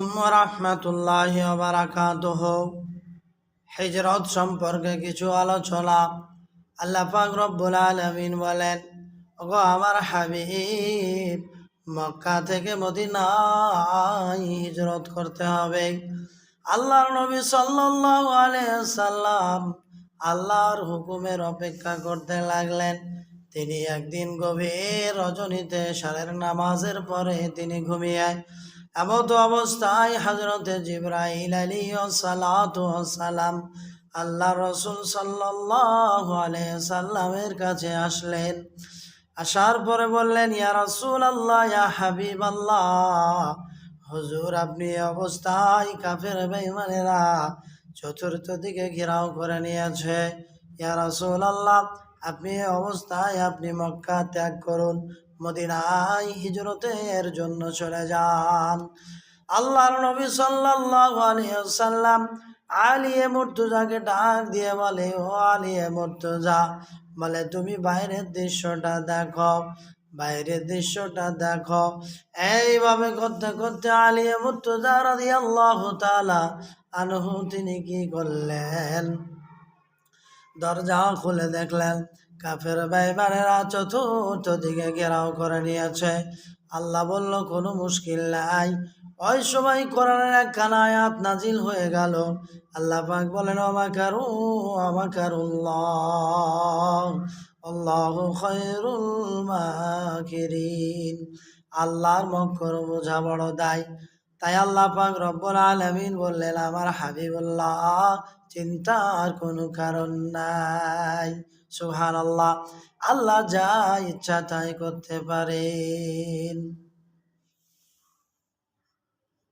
রাহমাতুল্লাহি ওয়া বারাকাতুহু। হিজরত সম্পর্কে কিছু আলোচনা। আল্লাহ পাক রব্বুল আলামিন বলেন, ওগো আমার হাবিব, মক্কা থেকে মদিনায় হিজরত করতে হবে। আল্লাহর নবী সাল্লাল্লাহু আলাইহি সাল্লাম আল্লাহর হুকুমের অপেক্ষা করতে লাগলেন। তিনি একদিন গভীর রজনীতে সারের নামাজের পরে তিনি ঘুমিয়ে এমত অবস্থায় হযরতে জিবরাইল আলাইহিস সালাতু ওয়াস সালাম আল্লাহ রাসূল সাল্লাল্লাহু আলাইহি সাল্লামের কাছে আসলেন। আসার পরে বললেন, ইয়া রাসূলুল্লাহ, ইয়া হাবিবাল্লাহ, হুজুর আপনি এই অবস্থায় কাফের বেঈমানেরা চতুর্থ দিকে ঘেরাও করে নিয়েছে। ইয়া রাসূলুল্লাহ, আপনি এই অবস্থায় আপনি মক্কা ত্যাগ করুন, মদিনায় হিজরতের জন্য চলে যান। আল্লাহর নবী সাল্লাল্লাহু আলাইহি ওয়াসাল্লাম আলিয়ে মুর্তজাকে ডাক দিয়ে বলে, ও আলিয়ে মুর্তজা, বলে তুমি বাইরের দৃশ্যটা দেখো, বাইরের দৃশ্যটা দেখো। এইভাবে করতে করতে আলিয়ে মুর্তজা রাদিয়াল্লাহু তাআলা আনহু তিনি কি করলেন, দরজা খুলে দেখলেন কাফের বেঈমানেরা চতুর্থ দিকে ঘেরাও করে নিয়েছে। আল্লাহ বলল, কোনো মুশকিল নাই। ওই সময় কোরআনের একখানা আয়াত নাজিল হয়ে গেল। আল্লাহ পাক বলেন, ওয়ামাকারু ওয়ামাকারুল্লাহ আল্লাহু খায়রুল মাকিরিন। আল্লাহর মক্র বোঝা বড় দায়। তাই আল্লাহ পাক রব্বুল আলামিন বললেন, আমার হাবিবুল্লাহ, চিন্তার কোনো কারণ নাই। সুবহানাল্লাহ। আল্লাহ যা ইচ্ছা তাই করতে পারেন।